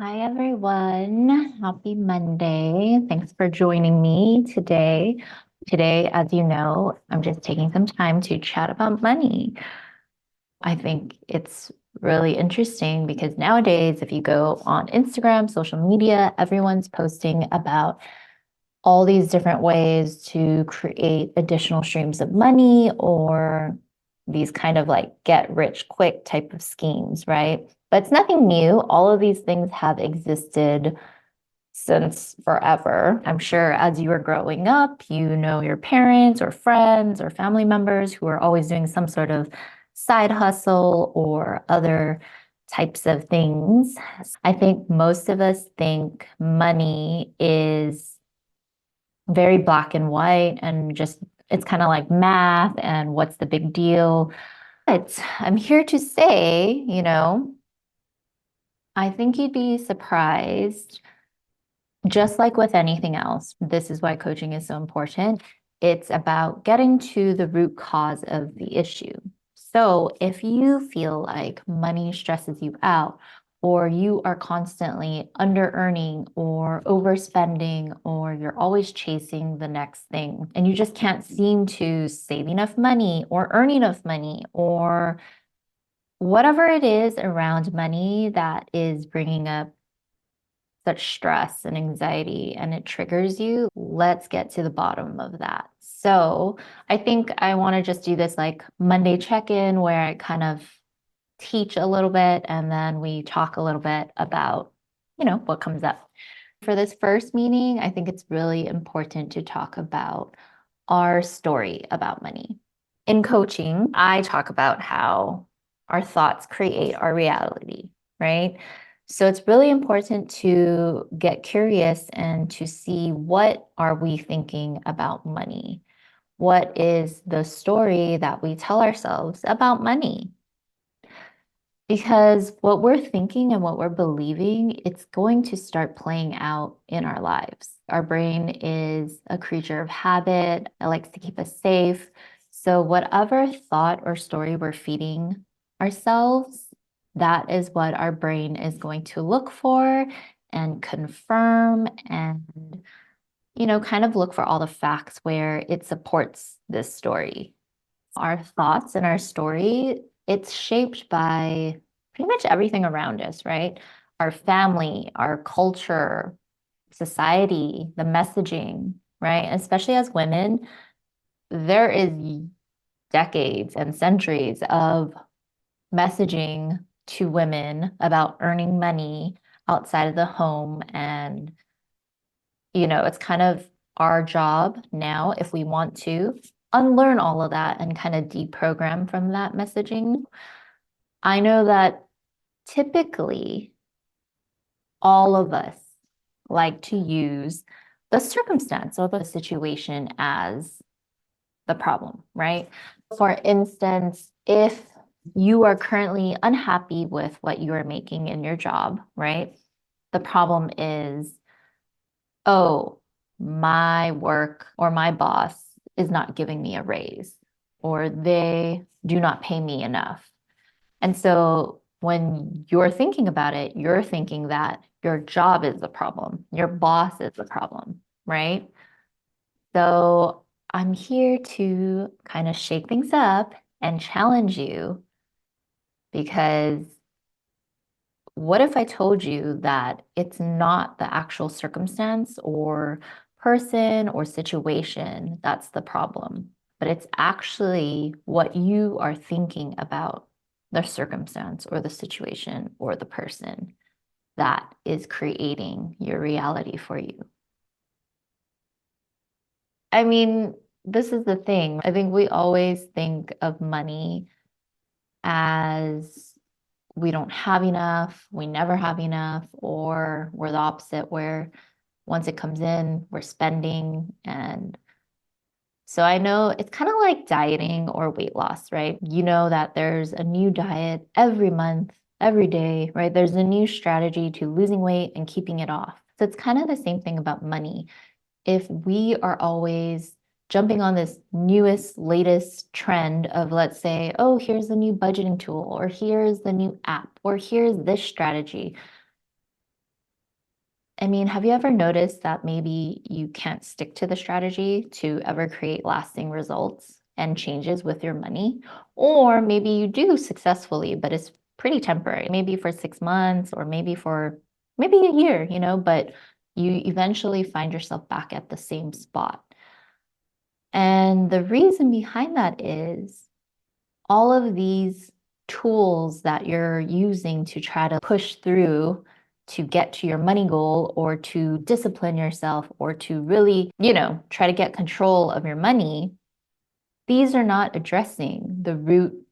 Hi, everyone. Happy Monday. Thanks for joining me today. Today, as you know, I'm just taking some time to chat about money. I think it's really interesting because nowadays, if you go on Instagram, social media, everyone's posting about all these different ways to create additional streams of money or these kind of like get rich quick type of schemes, right? But it's nothing new. All of these things have existed since forever. I'm sure as you were growing up, you know your parents or friends or family members who are always doing some sort of side hustle or other types of things. I think most of us think money is very black and white and just it's kind of like math and what's the big deal. But I'm here to say, I think you'd be surprised, just like with anything else. This is why coaching is so important. It's about getting to the root cause of the issue. So if you feel like money stresses you out, or you are constantly under earning or overspending, or you're always chasing the next thing, and you just can't seem to save enough money or earn enough money, or whatever it is around money that is bringing up such stress and anxiety and it triggers you, let's get to the bottom of that. So I think I want to just do this like Monday check-in where I kind of teach a little bit and then we talk a little bit about, what comes up. For this first meeting, I think it's really important to talk about our story about money. In coaching, I talk about how our thoughts create our reality, right? So it's really important to get curious and to see what are we thinking about money? What is the story that we tell ourselves about money? Because what we're thinking and what we're believing, it's going to start playing out in our lives. Our brain is a creature of habit. It likes to keep us safe. So whatever thought or story we're feeding ourselves, that is what our brain is going to look for and confirm and, kind of look for all the facts where it supports this story. Our thoughts and our story, it's shaped by pretty much everything around us, right? Our family, our culture, society, the messaging, right? Especially as women, there is decades and centuries of messaging to women about earning money outside of the home. And, it's kind of our job now, if we want to, unlearn all of that and kind of deprogram from that messaging. I know that typically all of us like to use the circumstance or the situation as the problem, right? For instance, if you are currently unhappy with what you are making in your job, right? The problem is, oh, my work or my boss is not giving me a raise, or they do not pay me enough. And so when you're thinking about it, you're thinking that your job is the problem, your boss is the problem, right? So I'm here to kind of shake things up and challenge you because what if I told you that it's not the actual circumstance or person or situation that's the problem, but it's actually what you are thinking about the circumstance or the situation or the person that is creating your reality for you? I mean, this is the thing. I think we always think of money as we don't have enough, we never have enough, or we're the opposite, where once it comes in, we're spending. And so I know it's kind of like dieting or weight loss, right? You know that there's a new diet every month, every day, right? There's a new strategy to losing weight and keeping it off. So it's kind of the same thing about money. If we are always jumping on this newest, latest trend of, let's say, oh, here's the new budgeting tool, or here's the new app, or here's this strategy, I mean, have you ever noticed that maybe you can't stick to the strategy to ever create lasting results and changes with your money? Or maybe you do successfully, but it's pretty temporary, maybe for 6 months or maybe for maybe a year, but you eventually find yourself back at the same spot. And the reason behind that is all of these tools that you're using to try to push through to get to your money goal or to discipline yourself or to really, try to get control of your money, these are not addressing the root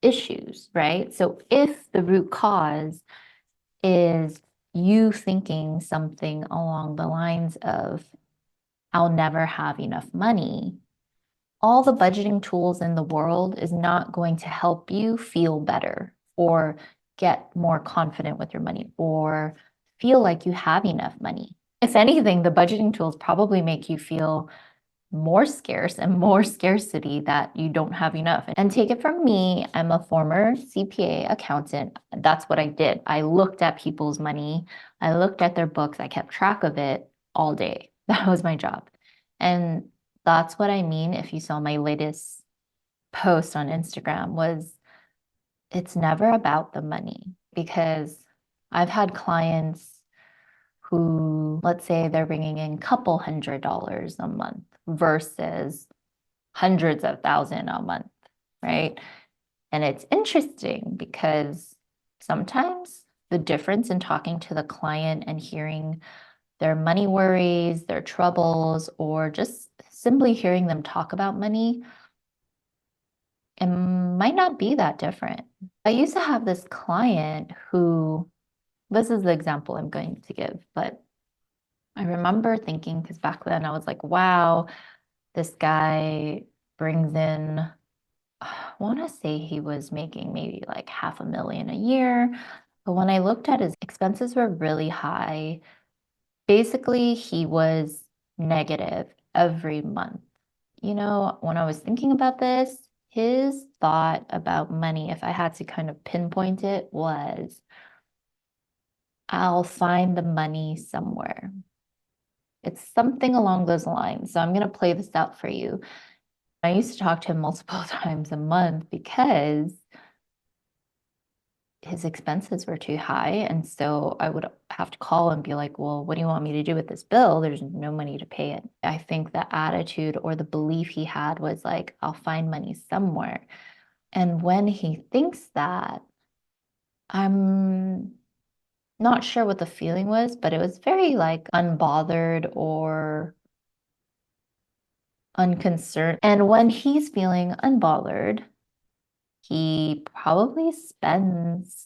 issues, right? So if the root cause is you thinking something along the lines of, I'll never have enough money, all the budgeting tools in the world is not going to help you feel better or get more confident with your money or feel like you have enough money. If anything, the budgeting tools probably make you feel more scarce and more scarcity that you don't have enough. And take it from me, I'm a former CPA accountant. That's what I did. I looked at people's money, I looked at their books, I kept track of it all day. That was my job. And that's what I mean. If you saw my latest post on Instagram, was it's never about the money, because I've had clients who, let's say they're bringing in a couple $100 a month versus hundreds of thousand a month, right? And it's interesting because sometimes the difference in talking to the client and hearing their money worries, their troubles, or just simply hearing them talk about money, it might not be that different. I used to have this client who, this is the example I'm going to give, but I remember thinking, because back then I was like, wow, this guy brings in, I want to say he was making maybe like 500,000 a year. But when I looked at his expenses were really high. Basically, he was negative every month. When I was thinking about this, his thought about money, if I had to kind of pinpoint it, was, I'll find the money somewhere. It's something along those lines. So I'm going to play this out for you. I used to talk to him multiple times a month because his expenses were too high. And so I would have to call and be like, well, what do you want me to do with this bill? There's no money to pay it. I think the attitude or the belief he had was like, I'll find money somewhere. And when he thinks that, I'm not sure what the feeling was, but it was very like unbothered or unconcerned. And when he's feeling unbothered, he probably spends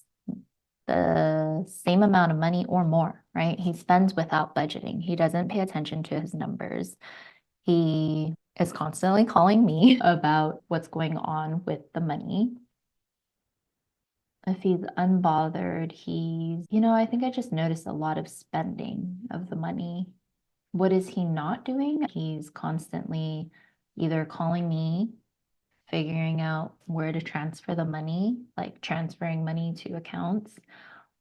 the same amount of money or more, right? He spends without budgeting. He doesn't pay attention to his numbers. He is constantly calling me about what's going on with the money. If he's unbothered, I think I just noticed a lot of spending of the money. What is he not doing? He's constantly either calling me, figuring out where to transfer the money, like transferring money to accounts,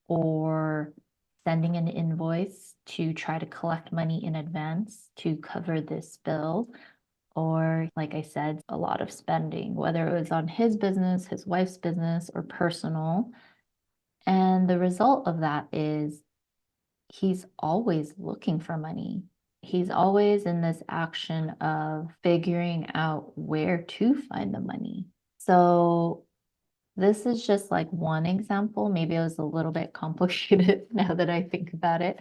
or sending an invoice to try to collect money in advance to cover this bill. Or, like I said, a lot of spending, whether it was on his business, his wife's business, or personal. And the result of that is he's always looking for money. He's always in this action of figuring out where to find the money. So this is just like one example. Maybe it was a little bit complicated now that I think about it.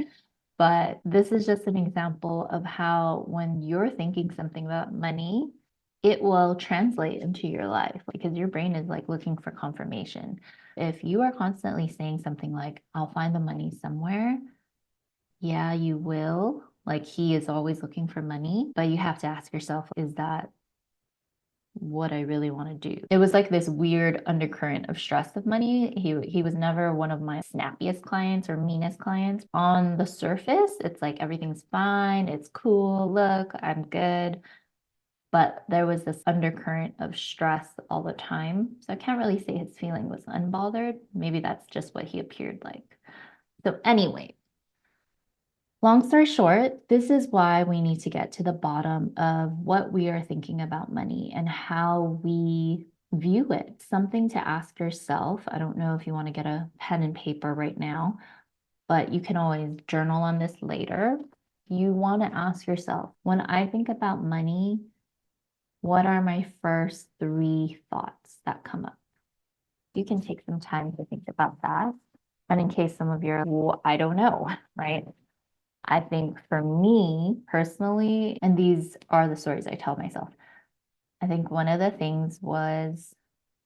But this is just an example of how when you're thinking something about money, it will translate into your life because your brain is like looking for confirmation. If you are constantly saying something like, I'll find the money somewhere, yeah, you will. Like he is always looking for money, but you have to ask yourself, is that what I really want to do? It was like this weird undercurrent of stress of money. He was never one of my snappiest clients or meanest clients. On the surface, it's like everything's fine, it's cool, look, I'm good. But there was this undercurrent of stress all the time. So I can't really say his feeling was unbothered. Maybe that's just what he appeared like. So anyway, Long story short, this is why we need to get to the bottom of what we are thinking about money and how we view it. Something to ask yourself. I don't know if you want to get a pen and paper right now, but you can always journal on this later. You want to ask yourself, when I think about money, what are my first three thoughts that come up? You can take some time to think about that. And in case some of you are, well, I don't know, right? I think for me personally, and these are the stories I tell myself, I think one of the things was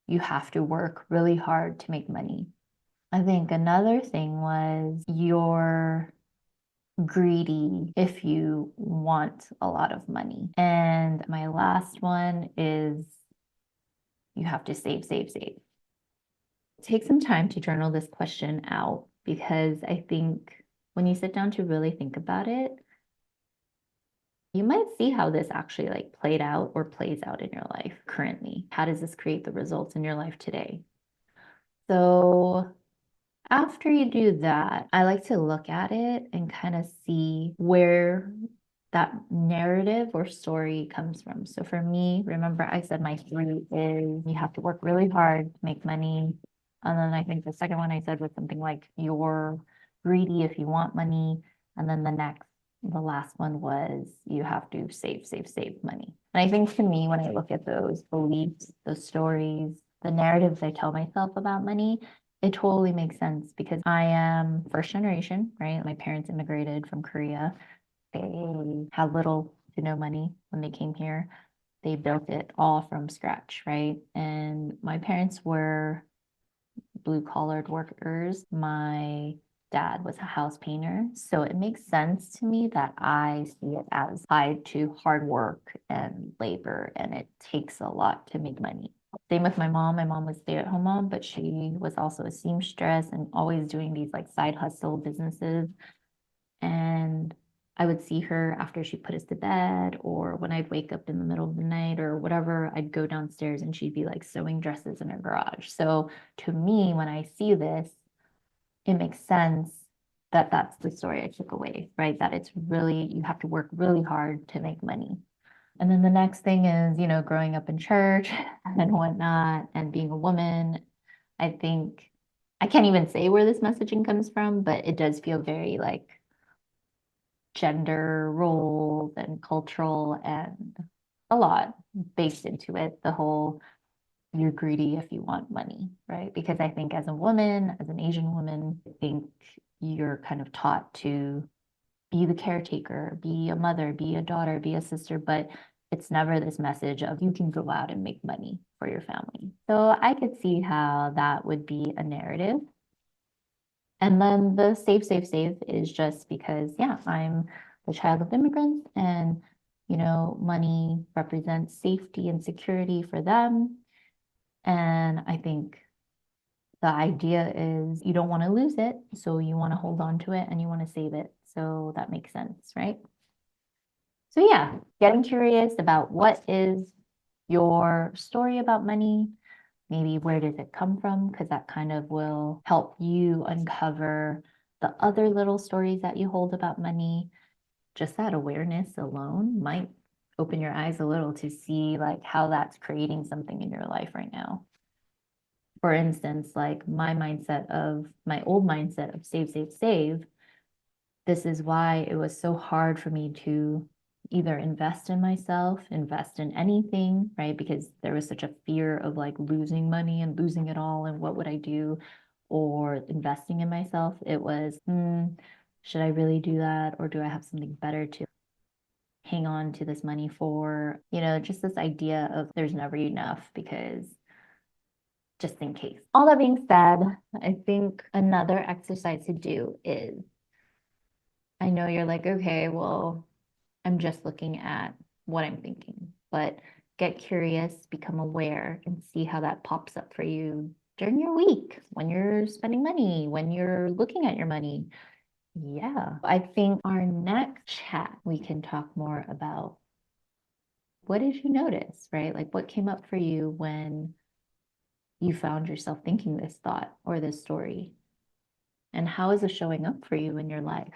you have to work really hard to make money. I think another thing was you're greedy if you want a lot of money. And my last one is you have to save, save, save. Take some time to journal this question out because I think when you sit down to really think about it, you might see how this actually like played out or plays out in your life currently. How does this create the results in your life today? So after you do that, I like to look at it and kind of see where that narrative or story comes from. So for me, remember I said my three is you have to work really hard to make money. And then I think the second one I said was something like you're greedy if you want money. And then the last one was you have to save, save, save money. And I think to me, when I look at those beliefs, those stories, the narratives I tell myself about money, it totally makes sense because I am first generation, right? My parents immigrated from Korea. They had little to no money when they came here. They built it all from scratch, right? And my parents were blue collared workers. My dad was a house painter. So it makes sense to me that I see it as tied to hard work and labor, and it takes a lot to make money. Same with my mom. My mom was stay-at-home mom, but she was also a seamstress and always doing these like side hustle businesses. And I would see her after she put us to bed, or when I'd wake up in the middle of the night or whatever, I'd go downstairs and she'd be like sewing dresses in her garage. So to me, when I see this, it makes sense that that's the story I took away, right? That it's really, you have to work really hard to make money. And then the next thing is, growing up in church and whatnot, and being a woman. I think I can't even say where this messaging comes from, but it does feel very like gender roles and cultural and a lot baked into it. The whole you're greedy if you want money, right? Because I think as a woman, as an Asian woman, I think you're kind of taught to be the caretaker, be a mother, be a daughter, be a sister, but it's never this message of you can go out and make money for your family. So I could see how that would be a narrative. And then the save, save, save is just because, yeah, I'm the child of immigrants and, money represents safety and security for them. And I think the idea is you don't want to lose it. So you want to hold on to it and you want to save it. So that makes sense, right? So yeah, getting curious about what is your story about money, maybe where does it come from? Because that kind of will help you uncover the other little stories that you hold about money. Just that awareness alone might open your eyes a little to see like how that's creating something in your life right now. For instance, like my old mindset of save, save, save, this is why it was so hard for me to either invest in myself, invest in anything, right? Because there was such a fear of like losing money and losing it all and what would I do? Or investing in myself. It was, should I really do that? Or do I have something better to hang on to this money for? Just this idea of there's never enough because just in case. All that being said, I think another exercise to do is I know you're like, okay, well, I'm just looking at what I'm thinking, but get curious, become aware, and see how that pops up for you during your week when you're spending money, when you're looking at your money. Yeah, I think our next chat, we can talk more about what did you notice, right? Like what came up for you when you found yourself thinking this thought or this story? And how is it showing up for you in your life?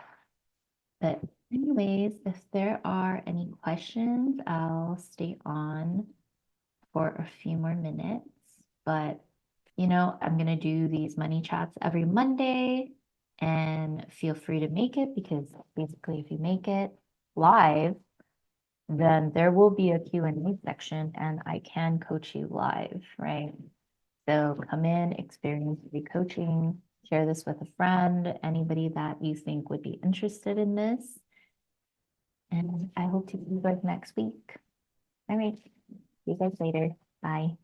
But anyways, if there are any questions, I'll stay on for a few more minutes. But, I'm going to do these money chats every Monday, and feel free to make it, because basically if you make it live, then there will be a Q&A section and I can coach you live, right? So come in, experience the coaching, share this with a friend, anybody that you think would be interested in this. And I hope to see you guys next week. All right. See you guys later. Bye.